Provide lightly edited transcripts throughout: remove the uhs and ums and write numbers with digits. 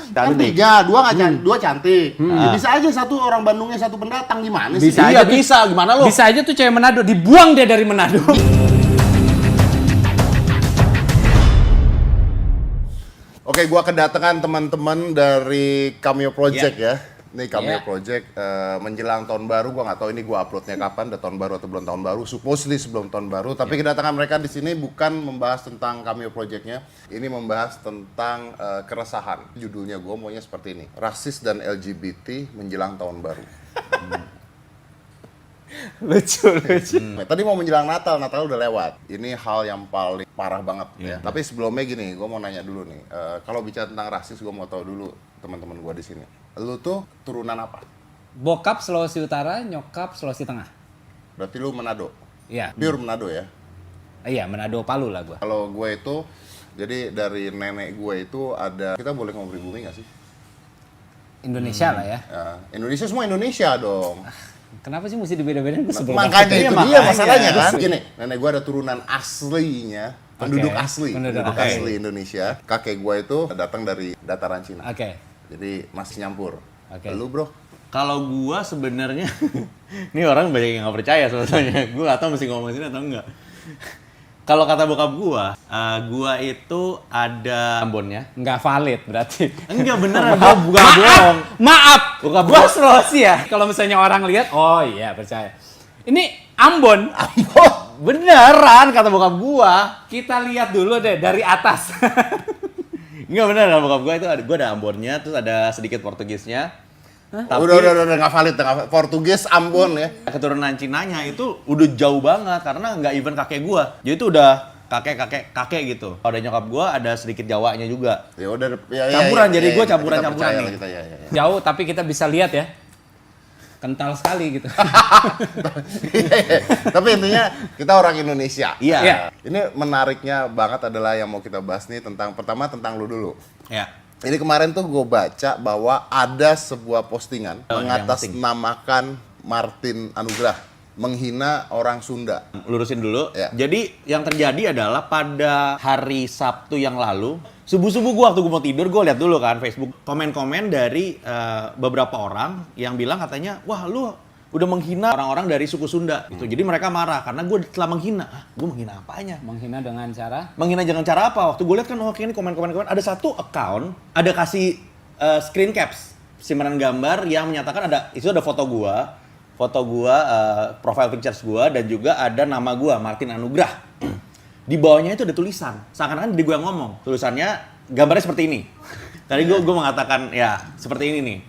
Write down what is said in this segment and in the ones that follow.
Kan tiga, dua cantik. Ya bisa aja satu orang Bandungnya, satu pendatang, gimana sih? Bisa aja bisa, gimana lo? Bisa aja tuh cewek Manado, dibuang dia dari Manado. Oke, gua kedatangan teman-teman dari Cameo Project ya. Ini Cameo Project menjelang tahun baru, gua nggak tahu ini gua uploadnya kapan, udah tahun baru atau belum tahun baru. Supposedly sebelum tahun baru, tapi kedatangan mereka di sini bukan membahas tentang Cameo Project-nya. Ini membahas tentang keresahan. Judulnya gua maunya seperti ini. Rasis dan LGBT menjelang tahun baru. Lucu. Tadi mau menjelang Natal udah lewat. Ini hal yang paling parah banget ya. Tapi sebelumnya gini, gue mau nanya dulu nih. Kalau bicara tentang rasis, gue mau tahu dulu teman-teman gue di sini. Lu tuh turunan apa? Bokap Sulawesi Utara, nyokap Sulawesi Tengah. Berarti lu Manado? Iya. Pure Manado ya? Iya, Manado Palu lah gue. Kalau gue itu, jadi dari nenek gue itu ada, kita boleh ngomong pribumi nggak sih? Indonesia lah ya. Indonesia semua Indonesia dong. Kenapa sih mesti dibeda-bedain? Makanya itu dia masalahnya kan. Gini, nenek gue ada turunan aslinya, penduduk asli, penduduk asli Indonesia. Kakek gue itu datang dari dataran Cina. Jadi masih nyampur. Lu bro? Kalau gua sebenarnya, ini orang banyak yang nggak percaya sebetulnya. Gua nggak tahu mesti ngomong sini atau enggak. Kalau kata bokap gua itu ada Ambonnya. Nggak valid berarti. Enggak beneran, gua bukan bohong. Maaf, gua Sulawesi ya. Kalau misalnya orang lihat, oh iya percaya. Ini Ambon. Beneran kata bokap gua. Kita lihat dulu deh dari atas. Enggak bener, kata bokap gua itu gua ada Ambonnya, terus ada sedikit Portugisnya. Tapi udah nggak valid, Portugis Ambon ya. Keturunan Cinanya itu udah jauh banget karena nggak even kakek gua. Jadi itu udah kakek gitu. Kalau ada nyokap gua ada sedikit Jawanya juga. Ya udah campuran jadi gua campuran nih. Kita, ya. Jauh tapi kita bisa lihat ya. Kental sekali gitu. Tapi intinya kita orang Indonesia. Iya. Ini menariknya banget adalah yang mau kita bahas nih pertama tentang lu dulu. Ya. Ini kemarin tuh gue baca bahwa ada sebuah postingan mengatasnamakan Martin Anugrah menghina orang Sunda. Lurusin dulu. Ya. Jadi yang terjadi adalah pada hari Sabtu yang lalu, subuh-subuh waktu gue mau tidur, gue lihat dulu kan Facebook komen-komen dari beberapa orang yang bilang katanya, wah lu udah menghina orang-orang dari suku Sunda. Gitu. Jadi mereka marah karena gue telah menghina. Gue menghina apanya? Menghina dengan cara? Menghina dengan cara apa? Waktu gue lihat kan, ini komen-komen ada satu account, ada kasih screen caps, simpanan gambar yang menyatakan itu ada foto gue, profile pictures gue, dan juga ada nama gue, Martin Anugrah. Di bawahnya itu ada tulisan, seakan-akan di gue yang ngomong. Tulisannya, gambarnya seperti ini. Tadi gue mengatakan, ya seperti ini nih.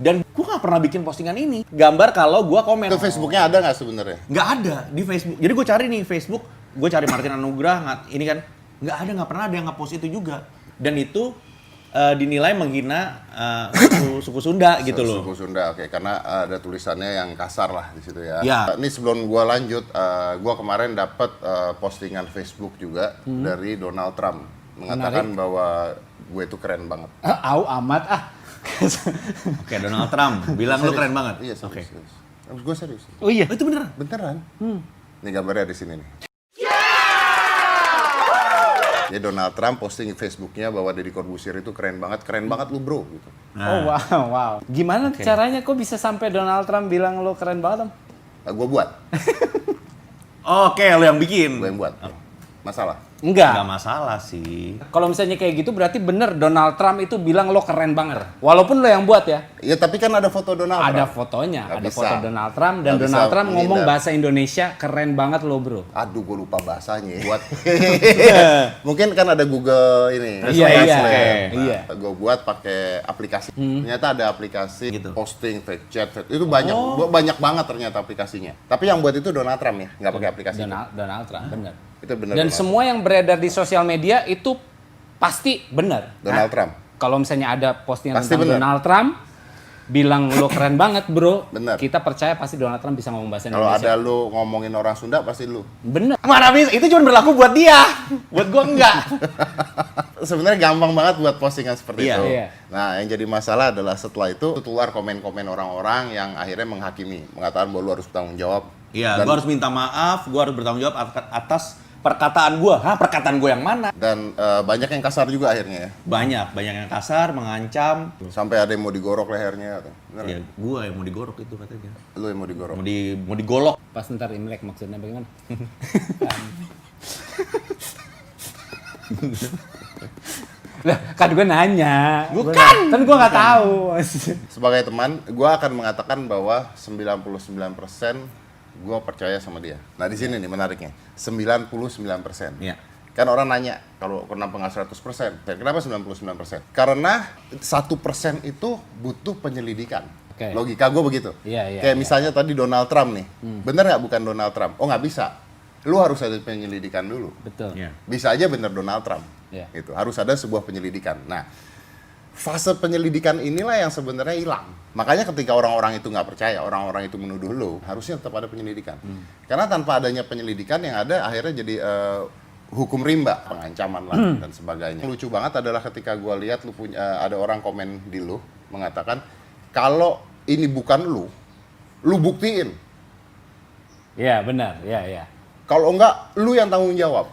Dan gue gak pernah bikin postingan ini. Gambar kalau gue komen. Itu Facebooknya ada nggak sebenarnya? Nggak ada di Facebook. Jadi gue cari nih Facebook, gue cari Martin Anugrah, ini kan nggak pernah ada yang nge-post itu juga. Dan itu dinilai menghina suku Sunda gitu loh. Suku Sunda, oke. Karena ada tulisannya yang kasar lah di situ ya. Ya. Ini sebelum gue lanjut, gue kemarin dapat postingan Facebook juga dari Donald Trump mengatakan bahwa gue itu keren banget. Au amat ah. Oke, Donald Trump bilang lu keren banget. Iya, serius. Gue serius. Oh iya. Itu beneran? Beneran. Ini gambarnya di sini nih. Jadi Donald Trump posting di Facebooknya bahwa Deddy Corbuzier itu keren banget lu bro gitu. Oh wow. Gimana caranya kok bisa sampai Donald Trump bilang lo keren banget, Om? Gue buat. Oke, lo yang bikin. Gue yang buat. Masalah? Enggak. Nggak masalah sih. Kalau misalnya kayak gitu berarti bener Donald Trump itu bilang lo keren banget. Walaupun lo yang buat ya. Iya, tapi kan ada foto Donald Trump. Ada fotonya, Nggak ada bisa. foto Donald Trump dan Nggak Donald bisa Trump ngomong menghindar. bahasa Indonesia keren banget lo bro. Aduh, gue lupa bahasanya. Buat mungkin kan ada Google ini. Iya. Iya. Gue buat pakai aplikasi. Ternyata ada aplikasi Gitu. posting, fake chat, itu banyak banget ternyata aplikasinya. Tapi yang buat itu Donald Trump ya, nggak pakai aplikasi. Donald Trump, bener. Itu benar. Dan semua yang beredar di sosial media itu pasti benar. Donald Trump. Kalau misalnya ada postingan Pasti tentang bener. Donald Trump, bilang lo keren banget bro. Bener. Kita percaya pasti Donald Trump bisa ngomong bahasa Kalau Indonesia. ada lu ngomongin orang Sunda pasti lu. Bener. Mana bisa? Itu cuma berlaku buat dia. Buat gua enggak. Sebenarnya gampang banget buat postingan seperti Iya. itu. Iya. Nah, yang jadi masalah adalah setelah itu keluar komen-komen orang-orang yang akhirnya menghakimi, mengatakan bahwa lu harus bertanggung jawab. Iya, Dan- gua harus minta maaf, gua harus bertanggung jawab atas perkataan gue. Hah, perkataan gue yang mana? Dan banyak yang kasar juga akhirnya ya. Banyak yang kasar, mengancam. Sampai ada yang mau digorok lehernya atau. Bener Ya, nggak? gue yang mau digorok itu katanya. Lu yang mau digorok. Mau digolok. Pas ntar Imlek maksudnya bagaimana? Lah, kan gue nanya. Bukan. Kan gue nggak tahu. Sebagai teman, gue akan mengatakan bahwa 99% gue percaya sama dia. Nah di sini nih menariknya, 99%. Iya. Kan orang nanya, kalau kenapa nggak 100%? Dan kenapa 99%? Karena 1% itu butuh penyelidikan. Oke. Logika gue begitu. Iya, Kayak iya. misalnya tadi Donald Trump nih, bener nggak bukan Donald Trump? Oh nggak bisa. Lu harus ada penyelidikan dulu. Betul. Iya. Bisa aja bener Donald Trump. Iya. Gitu. Harus ada sebuah penyelidikan. Nah, fase penyelidikan inilah yang sebenarnya hilang. Makanya ketika orang-orang itu nggak percaya, orang-orang itu menuduh lo, harusnya tetap ada penyelidikan. Karena tanpa adanya penyelidikan yang ada akhirnya jadi hukum rimba, pengancaman lah dan sebagainya. Lucu banget adalah ketika gua lihat lu punya ada orang komen di lu mengatakan kalau ini bukan lu buktiin. Iya, benar. Iya. Kalau enggak, lu yang tanggung jawab.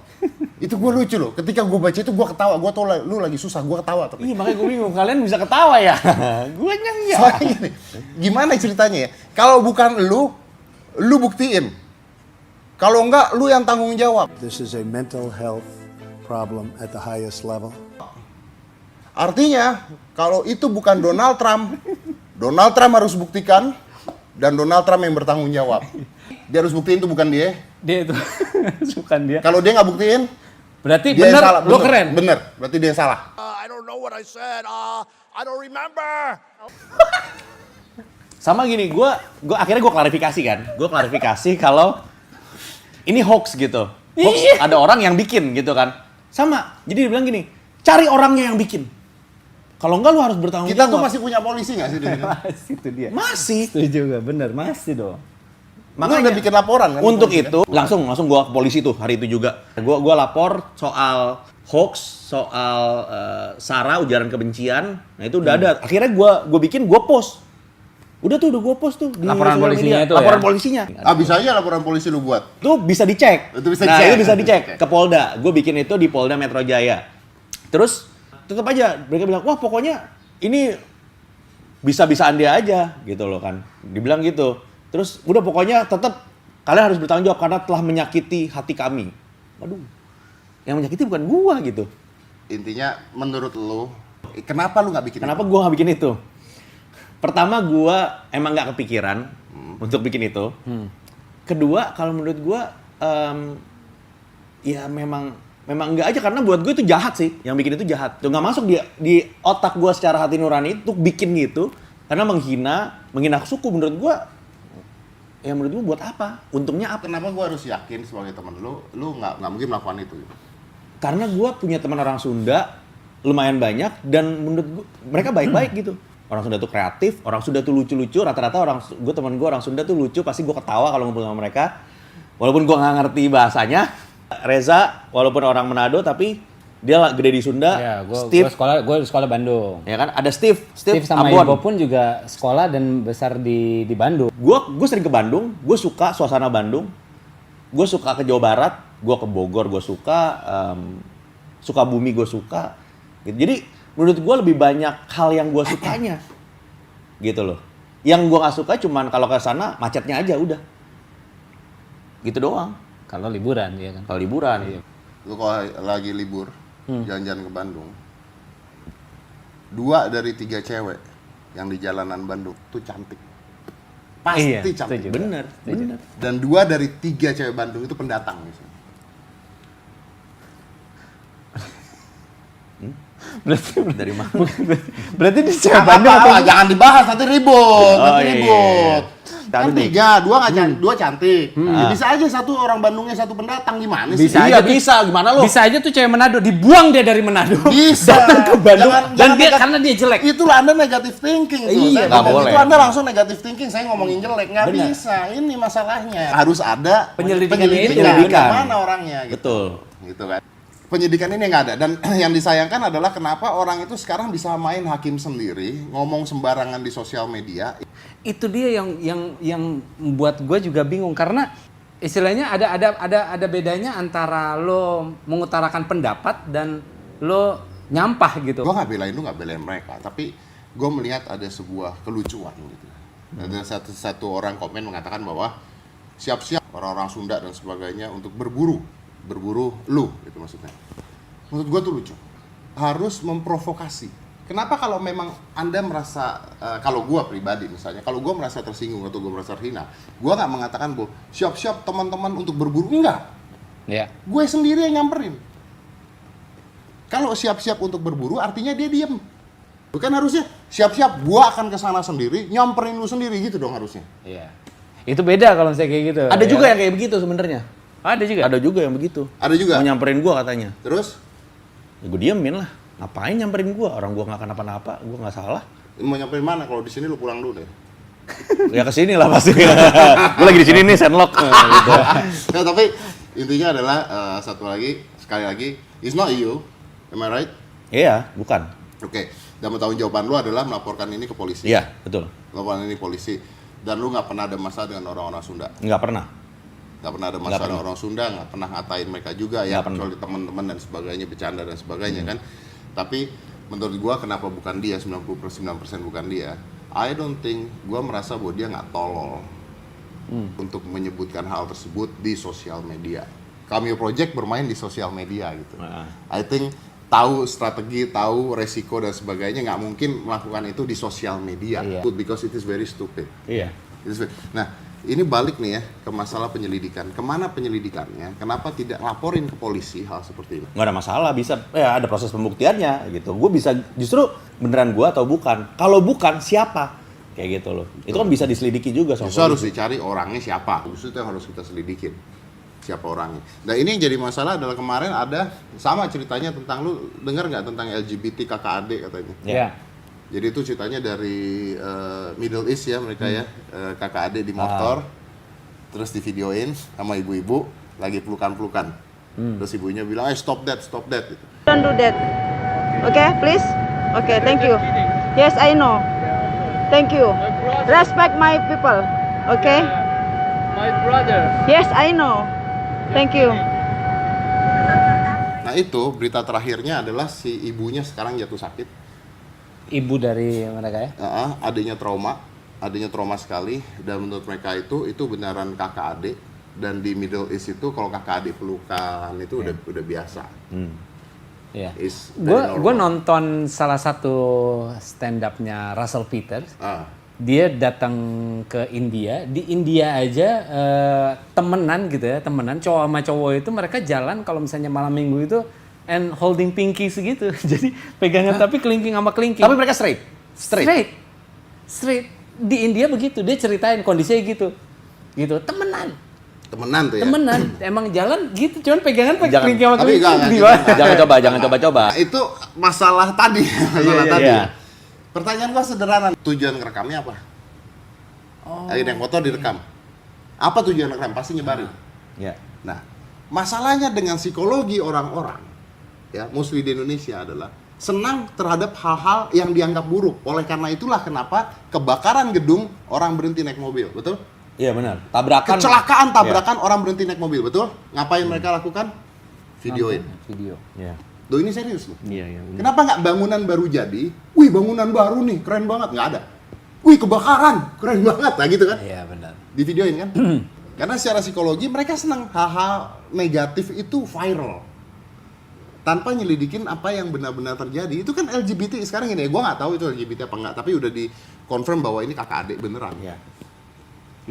Itu gue lucu loh. Ketika gue baca itu gue ketawa. Gue tau lu lagi susah, gue ketawa. Tapi Iya, makanya gue bingung. Kalian bisa ketawa ya? Gue ya. soalnya gini, gimana ceritanya ya? Kalau bukan lu buktiin. Kalau enggak, lu yang tanggung jawab. This is a mental health problem at the highest level. Artinya, kalau itu bukan Donald Trump harus buktikan dan Donald Trump yang bertanggung jawab. Dia harus buktiin itu bukan dia. Dia itu bukan dia. Kalau dia nggak buktiin, Berarti dia yang benar, salah. lo keren. Bener, berarti dia yang salah. I don't know what I said. I don't remember. Sama gini, gue akhirnya gue klarifikasi kan. Gue klarifikasi kalau ini hoax gitu. Hoax ada orang yang bikin gitu kan. Sama. Jadi dia bilang gini, cari orangnya yang bikin. Kalau enggak lu harus bertanggung Kita jawab. tuh masih punya polisi nggak sih di sini? Itu dia. Masih. Setuju juga, bener. Masih dong. Makanya udah bikin laporan kan? Untuk polisi, itu langsung gua ke polisi tuh hari itu juga. Gua lapor soal hoax, soal sara ujaran kebencian. Nah itu udah ada. Akhirnya gua bikin, gua post. Udah gua post tuh di Laporan sosial polisinya media. itu Laporan ya? polisinya. Ah bisa aja laporan polisi lu buat. Itu bisa dicek. Itu bisa Nah, dicek. itu bisa dicek Oke. ke Polda. Gue bikin itu di Polda Metro Jaya. Terus tetap aja mereka bilang, "Wah, pokoknya ini bisa-bisaan dia aja." gitu loh kan. Dibilang gitu. Terus udah pokoknya tetap kalian harus bertanggung jawab karena telah menyakiti hati kami. Waduh. Yang menyakiti bukan gua gitu. Intinya menurut lu, kenapa lu nggak bikin Kenapa itu? gua nggak bikin itu? Pertama gua emang nggak kepikiran untuk bikin itu. Kedua kalau menurut gua ya memang nggak aja karena buat gue itu jahat sih. Yang bikin itu jahat. Tuh nggak masuk di otak gua secara hati nurani untuk bikin gitu karena menghina suku menurut gua. Ya menurut gua buat apa? Untungnya apa? Kenapa gua harus yakin sebagai teman lu nggak mungkin melakukan itu? Karena gua punya teman orang Sunda lumayan banyak dan menurut gua mereka baik-baik gitu. Orang Sunda tuh kreatif, orang Sunda tuh lucu-lucu, rata-rata teman gue orang Sunda tuh lucu, pasti gue ketawa kalau ngumpul sama mereka. Walaupun gue nggak ngerti bahasanya. Reza, walaupun orang Manado tapi dia gede di Sunda. Ya, Steve, gue sekolah Bandung. ya kan? Ada Steve sama Ambon. Ibo pun juga sekolah dan besar di Bandung. Gue sering ke Bandung, gue suka suasana Bandung. Gue suka ke Jawa Barat, gue ke Bogor, gue suka Sukabumi, gue suka. Gitu. Jadi menurut gue lebih banyak hal yang gue sukanya, gitu loh. Yang gue nggak suka cuman kalau ke sana macetnya aja udah, gitu doang. Kalau liburan, ya kan. Kalau liburan, Lu kalau lagi libur, jalan-jalan ke Bandung, 2 dari 3 cewek yang di jalanan Bandung tuh cantik. Pasti Iya, cantik. setuju. bener. Dan 2 dari 3 cewek Bandung itu pendatang misalnya. Dari mana? Berarti di Nggak Bandung apa-apa, jangan dibahas, nanti ribut. Oh, Nanti iya. ribut. Kan Cantik. 3, 2 nggak cantik, 2 cantik. Ya, bisa aja satu orang Bandungnya, satu pendatang, gimana sih? Bisa Iya aja tuh. bisa, gimana lo? Bisa aja tuh cewek Manado dibuang dia dari Manado. Bisa. Datang ke Bandung Jangan- dan jangan dia negat- karena dia jelek. Itulah Anda negatif thinking tuh. Iya, Saya nggak ngomong boleh. itu Anda langsung negatif thinking, saya ngomongin jelek. Nggak Benar. bisa, ini masalahnya. Harus ada Penyelidikannya itu. Penyelidikan. Mana orangnya gitu. Betul. Gitu kan. Penyidikan ini nggak ada. Dan yang disayangkan adalah kenapa orang itu sekarang bisa main hakim sendiri, ngomong sembarangan di sosial media. Itu dia yang membuat gue juga bingung karena istilahnya ada bedanya antara lo mengutarakan pendapat dan lo nyampah gitu. Gue nggak belain lu, nggak belain mereka, tapi gue melihat ada sebuah kelucuan gitu. Ada satu orang komen mengatakan bahwa siap-siap orang-orang Sunda dan sebagainya untuk berburu lu, itu maksudnya. Menurut gue tuh lucu. Harus memprovokasi. Kenapa kalau memang Anda merasa, kalau gue pribadi misalnya, kalau gue merasa tersinggung atau gue merasa terhina, gue nggak mengatakan bahwa siap-siap teman-teman untuk berburu, enggak. Ya. Gue sendiri yang nyamperin. Kalau siap-siap untuk berburu artinya dia diem. Bukan harusnya siap-siap gue akan kesana sendiri, nyamperin lu sendiri gitu dong harusnya. Iya. Itu beda kalau misalnya kayak gitu. Ada ya. juga yang kayak begitu sebenarnya. Ada juga. Ada juga yang begitu. Ada juga. Mau nyamperin gua katanya. Terus Ya gue diemin lah. Ngapain nyamperin gua? Orang gua nggak kenapa-napa, gua nggak salah. mau nyamperin mana? Kalau di sini lu pulang dulu deh. Ya kesini lah pasti. Gua lagi di sini nih, sendlock. Gitu. Nah, tapi intinya adalah satu lagi, sekali lagi, it's not you, am I right? Iya, bukan. Oke, dan tanggung jawaban lu adalah melaporkan ini ke polisi. Iya, betul. Melaporkan ini polisi. Dan lu nggak pernah ada masalah dengan orang-orang Sunda. Nggak pernah. Nggak pernah ada masalah dengan orang Sunda, nggak pernah ngatain mereka juga ya, Nggak pernah. kecuali teman-teman dan sebagainya, bercanda dan sebagainya kan. Tapi menurut gua kenapa bukan dia, 99% bukan dia. I don't think, gua merasa bahwa dia nggak tolol untuk menyebutkan hal tersebut di sosial media. Cameo Project bermain di sosial media gitu. I think tahu strategi, tahu resiko dan sebagainya, nggak mungkin melakukan itu di sosial media. Iya. Because it is very stupid. Iya. Nah, ini balik nih ya ke masalah penyelidikan. Kemana penyelidikannya? Kenapa tidak laporin ke polisi hal seperti ini? Nggak ada masalah, bisa ya ada proses pembuktiannya gitu. Gue bisa justru beneran gue atau bukan. Kalau bukan siapa? Kayak gitu loh. Itu kan bisa diselidiki juga sama Justru harus polisi. dicari orangnya siapa. Justru itu yang harus kita selidikin. Siapa orangnya. Nah, ini yang jadi masalah adalah kemarin ada sama ceritanya tentang, lu dengar nggak tentang LGBT KKAD katanya? Iya. Jadi itu ceritanya dari Middle East ya mereka ya, kakak adik di motor, terus di videoin sama ibu-ibu lagi pelukan-pelukan. Terus ibunya bilang, stop that, gitu. Don't do that. Okay, please. Okay, thank you. Yes, I know. Thank you. Respect my people. Okay. My brother. Yes, I know. Thank you. Nah itu berita terakhirnya adalah si ibunya sekarang jatuh sakit. Ibu dari mereka ya. Adiknya trauma sekali, dan menurut mereka itu beneran kakak adik. Dan di Middle East itu kalau kakak adik pelukan itu udah biasa. Iya. It's very Gue normal. nonton salah satu stand up-nya Russell Peters. Ah. Dia datang ke India. Di India aja temenan gitu ya, temenan cowok sama cowok itu mereka jalan kalau misalnya malam minggu itu and holding pinky segitu. Jadi pegangan tapi kelingking sama kelingking. Tapi mereka straight. Straight. Di India begitu. Dia ceritain kondisinya gitu. Gitu, temenan. Temenan tuh ya. Temenan. Emang jalan gitu, cuman pegangan pakai Jangan. kelingking sama Tapi kelingking. enggak, Gimana? Jangan coba-coba. Nah, itu masalah tadi. Masalah Iya, tadi. iya. Pertanyaan gua sederhana. Tujuan ngerekamnya apa? Ada yang foto direkam. Apa tujuan rekam? Pasti nyebarin. Ya. Nah, masalahnya dengan psikologi orang-orang, ya, mostly di Indonesia adalah senang terhadap hal-hal yang dianggap buruk. Oleh karena itulah kenapa kebakaran gedung orang berhenti naik mobil, betul? Iya benar. Tabrakan. Kecelakaan tabrakan orang berhenti naik mobil, betul? Ngapain mereka lakukan? Videoin. Video. Iya. Loh, ini serius loh. Iya. Kenapa nggak bangunan baru jadi? Wih, bangunan baru nih, keren banget. Nggak ada. Wih, kebakaran, keren banget. Nah gitu kan? Iya benar. Di videoin kan? Karena secara psikologi mereka senang hal-hal negatif itu viral. Tanpa nyelidikin apa yang benar-benar terjadi. Itu kan LGBT sekarang ini. Gue nggak tahu itu LGBT apa nggak, tapi udah di confirm bahwa ini kakak adik beneran. Iya.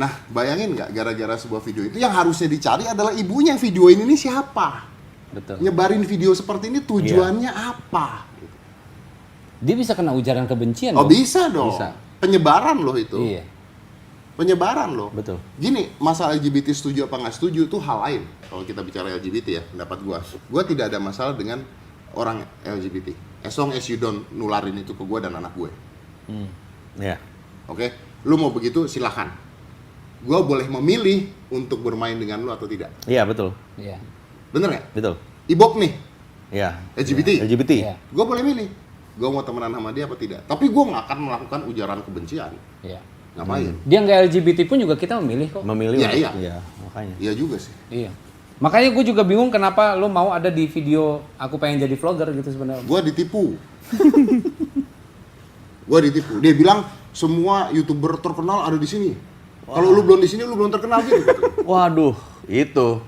Nah, bayangin nggak gara-gara sebuah video itu yang harusnya dicari adalah ibunya yang videoin ini siapa? Betul. Nyebarin video seperti ini tujuannya apa? Dia bisa kena ujaran kebencian. Oh dong. bisa dong. Bisa. Penyebaran loh itu. Iya. Penyebaran loh. Betul. Gini, masalah LGBT setuju apa nggak setuju itu hal lain. Kalau kita bicara LGBT ya, pendapat gua tidak ada masalah dengan orang LGBT. As long as you don't nularin itu ke gua dan anak gue. Iya. Oke? Lu mau begitu silahkan. Gua boleh memilih untuk bermain dengan lu atau tidak. Iya, betul. Iya. Bener nggak? Betul. Ibok nih, Iya. LGBT. LGBT. Iya. Gua boleh milih. Gua mau temenan sama dia apa tidak. Tapi gua nggak akan melakukan ujaran kebencian. Iya. Ngapain? Dia nggak LGBT pun juga kita memilih kok. Memilih. Iya, iya. Iya. makanya. Iya juga sih. Iya. Makanya gue juga bingung kenapa lo mau ada di video aku pengen jadi vlogger gitu sebenarnya. Gua ditipu. Gua ditipu. Dia bilang semua YouTuber terkenal ada di sini. Kalau lu belum di sini lu belum terkenal gitu. Waduh, itu.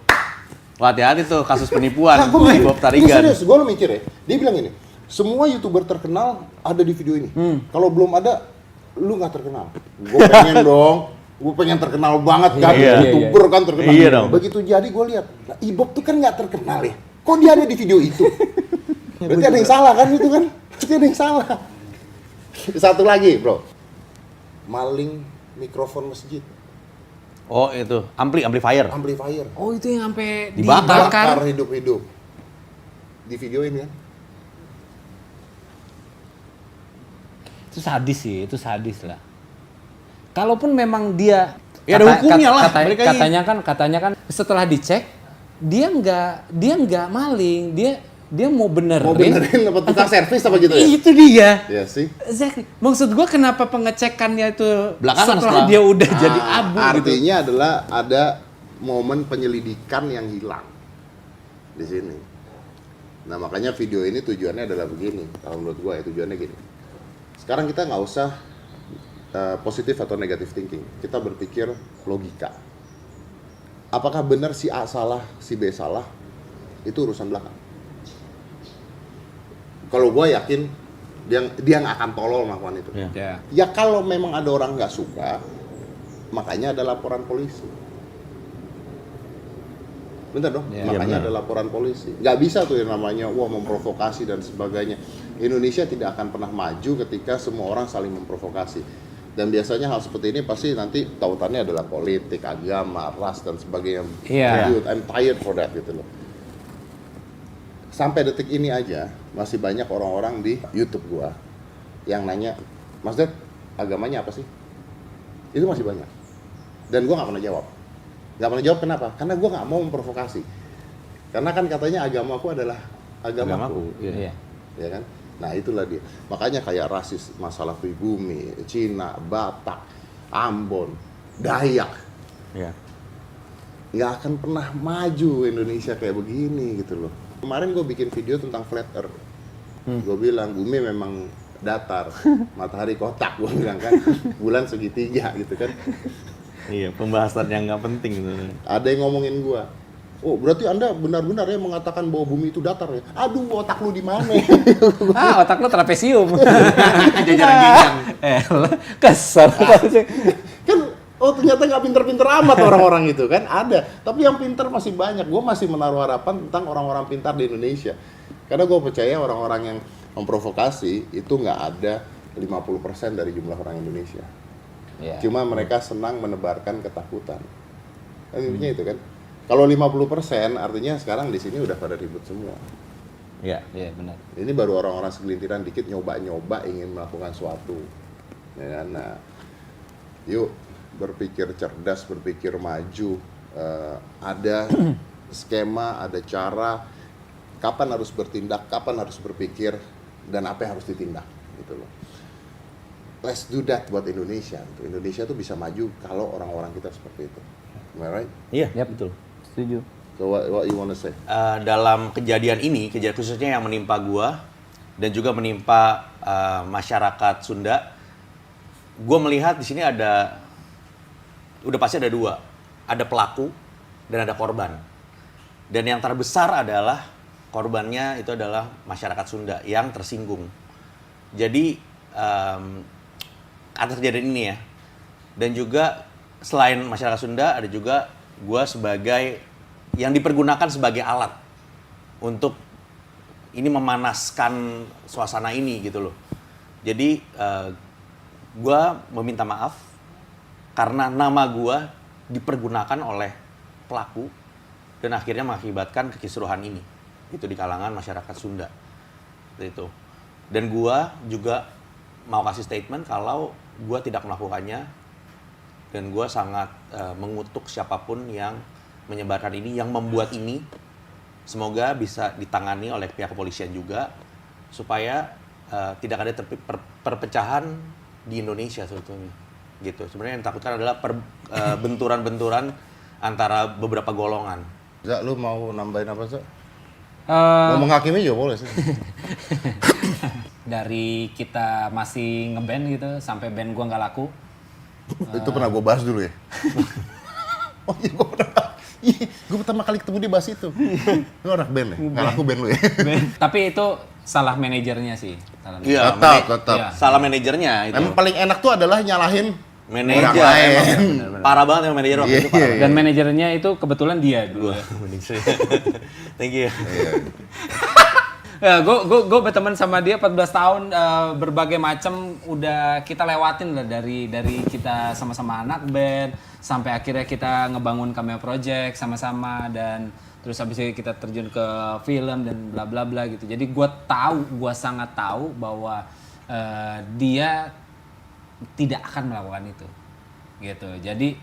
Wah, hati-hati tuh kasus penipuan Nah, gua mikir, Bob ini Tarigan. serius, gua mikir ya. Dia bilang ini, semua YouTuber terkenal ada di video ini. Kalau belum ada, lu nggak terkenal. Gua pengen dong. Gue pengen terkenal banget kan, Iya. YouTuber kan terkenal. Iya dong. Begitu jadi gue lihat, nah, Ibob tuh kan nggak terkenal ya. Kok dia ada di video itu? Berarti ada yang salah kan itu kan? Berarti ada yang salah. Satu lagi bro, maling mikrofon masjid, Oh, itu amplifier. amplifier, Oh itu yang sampai Dibakar. bakar hidup-hidup. Di video ini kan? Itu sadis sih, itu sadis lah. Kalaupun memang dia Ya, ada hukumnya lah, balik lagi. katanya kan setelah dicek dia nggak maling, dia mau benerin. Mau benerin apa tukang servis apa gitu ya? Itu dia. Iya sih. Exactly. Maksud gua kenapa pengecekannya itu Belakangan setelah setelah. dia udah jadi abu gitu. Artinya adalah ada momen penyelidikan yang hilang di sini. Nah makanya video ini tujuannya adalah begini. Kalau menurut gua ya tujuannya gini. Sekarang kita nggak usah positif atau negatif thinking. Kita berpikir logika. Apakah benar si A salah, si B salah? Itu urusan belakang. Kalau gue yakin dia nggak akan tolol melakukan itu. Iya. Ya. Ya kalau memang ada orang nggak suka, makanya ada laporan polisi. Bentar dong, Ya, makanya benar. ada laporan polisi. Nggak bisa tuh yang namanya wah memprovokasi dan sebagainya. Indonesia tidak akan pernah maju ketika semua orang saling memprovokasi. Dan biasanya hal seperti ini pasti nanti tautannya adalah politik, agama, ras dan sebagainya. Iya. Dude, I'm tired for that gitu loh. Sampai detik ini aja masih banyak orang-orang di YouTube gua yang nanya, Mas Ded, agamanya apa sih? Itu masih banyak. Dan gua nggak pernah jawab. Nggak pernah jawab kenapa? Karena gua nggak mau memprovokasi. Karena kan katanya agamaku adalah agamaku. Iya. Ya kan? Nah itulah dia. Makanya kayak rasis, masalah pribumi, Cina, Batak, Ambon, Dayak. Iya. Nggak akan pernah maju Indonesia kayak begini gitu loh. Kemarin gue bikin video tentang flat earth. Gue bilang bumi memang datar, matahari kotak. Gue bilang kan, bulan segitiga gitu kan. Iya, pembahasan yang nggak penting gitu. Ada yang ngomongin gue, oh berarti anda benar-benar ya mengatakan bahwa bumi itu datar ya? Aduh otak lu di mana? Otak lu trapesium. Jajaran ginjal. Kesel. Kan oh ternyata nggak pinter-pinter amat orang-orang itu kan ada, tapi yang pinter masih banyak. Gue masih menaruh harapan tentang orang-orang pintar di Indonesia karena gue percaya orang-orang yang memprovokasi itu nggak ada 50% dari jumlah orang Indonesia. Iya. Cuma mereka senang menebarkan ketakutan kan intinya itu kan. Kalau 50% artinya sekarang di sini udah pada ribut semua. Iya. Iya benar. Ini baru orang-orang segelintiran dikit nyoba-nyoba ingin melakukan suatu. Ya kan? Nah, yuk berpikir cerdas, berpikir maju. Ada skema, ada cara. Kapan harus bertindak, kapan harus berpikir, dan apa yang harus ditindak. Gitu loh. Let's do that buat Indonesia. Indonesia tuh bisa maju kalau orang-orang kita seperti itu. Am I right? Iya, Yap. betul. Setuju. So what you wanna say? Dalam kejadian ini, kejadian khususnya yang menimpa gua dan juga menimpa masyarakat Sunda, gua melihat di sini udah pasti ada dua, ada pelaku dan ada korban. Dan yang terbesar adalah korbannya itu adalah masyarakat Sunda yang tersinggung. Jadi atas kejadian ini ya, dan juga selain masyarakat Sunda ada juga gua sebagai yang dipergunakan sebagai alat untuk ini memanaskan suasana ini gitu loh. Jadi gue meminta maaf karena nama gue dipergunakan oleh pelaku dan akhirnya mengakibatkan kekisruhan ini itu di kalangan masyarakat Sunda. Itu. Dan gue juga mau kasih statement kalau gue tidak melakukannya dan gue sangat mengutuk siapapun yang menyebarkan ini, yang membuat ini. Semoga bisa ditangani oleh pihak kepolisian juga supaya tidak ada perpecahan di Indonesia sebetulnya. Gitu. Sebenarnya yang ditakutkan adalah benturan-benturan antara beberapa golongan. Zak, lu mau nambahin apa, Zak? Eh, Mau menghakimi juga boleh sih. dari kita masih ngeband gitu sampai band gua nggak laku. Itu pernah gue bahas dulu ya. Oh iya, gue pernah. Gue pertama kali ketemu dia bahas itu. Lu anak band ya? Nggak laku band lu ya? Tapi itu salah manajernya sih. Iya, Tetap. Iya. salah manajernya itu. Emang paling enak tuh adalah nyalahin Manajer orang lain. emang. Parah banget yang manajer waktu itu. Parah. Dan manajernya itu kebetulan dia dulu. Mending sih. Thank you. Ya, gue berteman sama dia 14 tahun, berbagai macam udah kita lewatin lah dari kita sama-sama anak band sampai akhirnya kita ngebangun cameo project sama-sama, dan terus habis itu kita terjun ke film dan bla bla bla gitu. Jadi gue sangat tahu bahwa dia tidak akan melakukan itu gitu. Jadi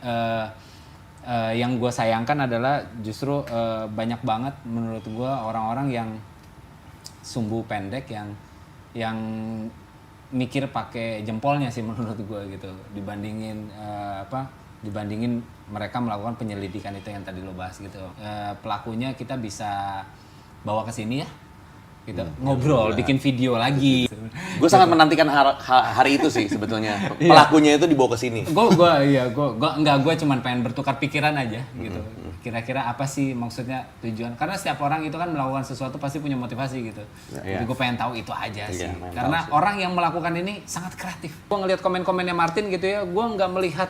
yang gue sayangkan adalah justru banyak banget menurut gue orang-orang yang sumbu pendek yang mikir pakai jempolnya sih menurut gue gitu, dibandingin dibandingin mereka melakukan penyelidikan itu yang tadi lo bahas gitu. Pelakunya kita bisa bawa ke sini ya, gitu, ngobrol, bikin video lagi. Gue sangat menantikan hari itu sih sebetulnya. Pelakunya itu dibawa ke sini. Gue cuman pengen bertukar pikiran aja gitu. Kira-kira apa sih maksudnya tujuan? Karena setiap orang itu kan melakukan sesuatu pasti punya motivasi gitu. Jadi gue pengen tahu itu aja sih. Karena orang yang melakukan ini sangat kreatif. Gue ngelihat komen-komennya Martin gitu ya, gue nggak melihat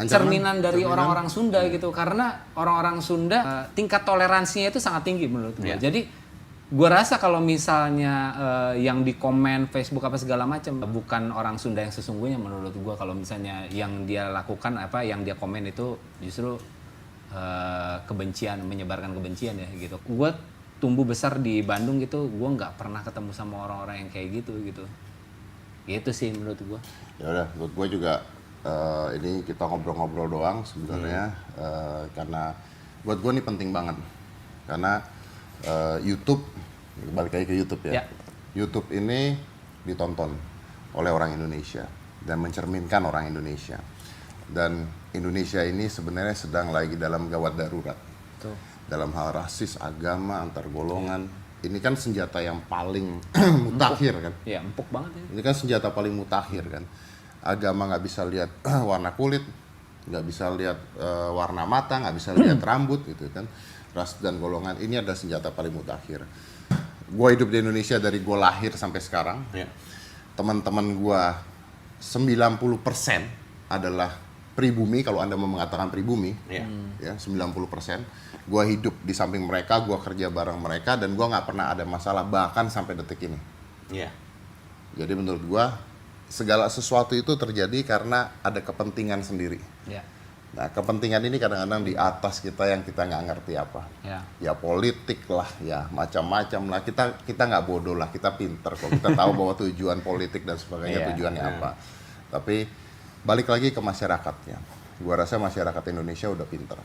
cerminan dari orang-orang Sunda gitu. Karena orang-orang Sunda tingkat toleransinya itu sangat tinggi menurut gue. Jadi gue rasa kalau misalnya yang di komen Facebook apa segala macam bukan orang Sunda yang sesungguhnya menurut gue. Kalau misalnya yang dia lakukan yang dia komen itu justru kebencian, menyebarkan kebencian ya gitu. Gue tumbuh besar di Bandung gitu, gue nggak pernah ketemu sama orang-orang yang kayak gitu. Itu sih menurut gue. Ya udah, buat gue juga ini kita ngobrol-ngobrol doang sebenarnya, karena buat gue ini penting banget. Karena YouTube, balik lagi ke YouTube ya. YouTube ini ditonton oleh orang Indonesia dan mencerminkan orang Indonesia. Dan Indonesia ini sebenarnya sedang lagi dalam gawat darurat. Dalam hal rasis, agama, antar golongan. Ini kan senjata yang paling mutakhir kan. Iya, empuk banget ya. Ini kan senjata paling mutakhir kan. Agama nggak bisa lihat warna kulit, nggak bisa lihat warna mata, nggak bisa lihat rambut gitu kan. Ras dan golongan ini adalah senjata paling mutakhir. Gue hidup di Indonesia dari gue lahir sampai sekarang. Teman-teman gue 90% adalah pribumi, kalau Anda mau mengatakan pribumi. Ya, 90%. Gue hidup di samping mereka, gue kerja bareng mereka, dan gue nggak pernah ada masalah bahkan sampai detik ini. Jadi menurut gue segala sesuatu itu terjadi karena ada kepentingan sendiri. Nah, kepentingan ini kadang-kadang di atas kita yang kita nggak ngerti apa. Ya politik lah, ya macam-macam lah. Kita nggak bodoh lah, kita pinter kok. Kita tahu bahwa tujuan politik dan sebagainya tujuannya apa. Tapi balik lagi ke masyarakatnya. Gua rasa masyarakat Indonesia udah pinter.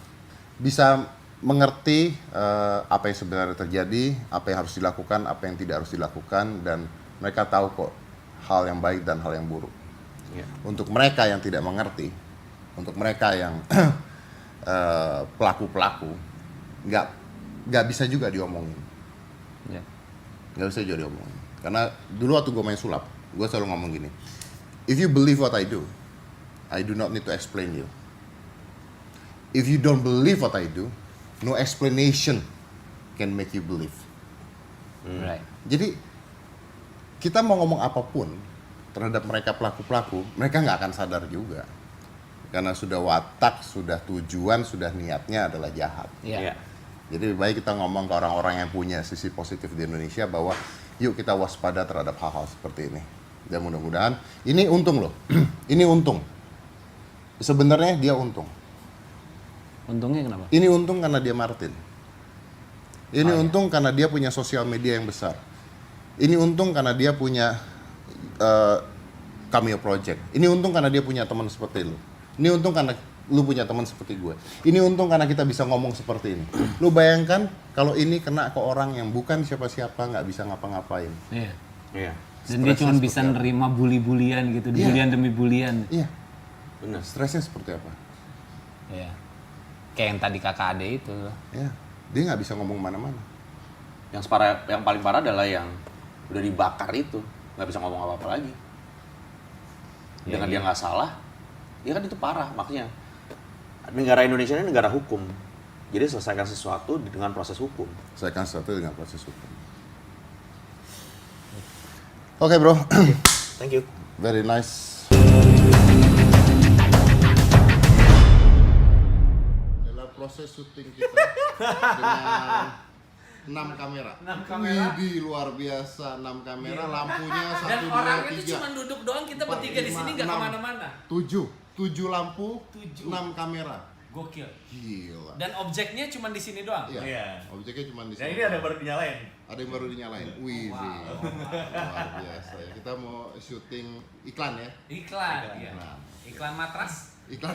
Bisa mengerti apa yang sebenarnya terjadi, apa yang harus dilakukan, apa yang tidak harus dilakukan, dan mereka tahu kok hal yang baik dan hal yang buruk. Untuk mereka yang tidak mengerti, untuk mereka yang pelaku-pelaku, nggak bisa juga diomongin. Nggak bisa juga diomongin. Karena dulu waktu gue main sulap, gue selalu ngomong gini, if you believe what I do not need to explain you. If you don't believe what I do, no explanation can make you believe. Jadi kita mau ngomong apapun terhadap mereka pelaku-pelaku, mereka nggak akan sadar juga. Karena sudah watak, sudah tujuan, sudah niatnya adalah jahat. Jadi lebih baik kita ngomong ke orang-orang yang punya sisi positif di Indonesia bahwa yuk kita waspada terhadap hal-hal seperti ini. Dan mudah-mudahan, ini untung loh. Ini untung. Sebenarnya dia untung. Untungnya kenapa? Ini untung karena dia Martin. Ini untung karena dia punya sosial media yang besar. Ini untung karena dia punya cameo project. Ini untung karena dia punya teman seperti lu. Ini untung karena lu punya teman seperti gue. Ini untung karena kita bisa ngomong seperti ini. Lu bayangkan kalau ini kena ke orang yang bukan siapa-siapa, nggak bisa ngapa-ngapain. Dan dia cuma bisa nerima bully-bulian gitu, bulian demi bulian. Benar. Stresnya seperti apa? Iya. Kayak yang tadi kakak ade itu. Ya, dia nggak bisa ngomong mana-mana. Yang paling parah adalah yang udah dibakar itu, nggak bisa ngomong apa-apa lagi. Dengan dia nggak salah, ya kan itu parah. Makanya negara Indonesia ini negara hukum. Jadi selesaikan sesuatu dengan proses hukum. Selesaikan sesuatu dengan proses hukum. Oke bro, Thank you. very nice. Adalah proses syuting kita dengan 6 kamera. 6 kamera. Widih, luar biasa, 6 kamera, lampunya 1, Dan 2, 3. orangnya itu cuma duduk doang, kita Empat, bertiga di lima, sini nggak enam. kemana-mana. 7 lampu, 7. 6 kamera. Gokil. Gila. Dan objeknya cuma di sini doang. Iya. Objeknya cuma di sini. Yang ini ada baru dinyalain. Ada yang baru dinyalain. Wih, luar biasa ya. Kita mau syuting iklan ya. Iklan. Iya. Iklan matras. Iklan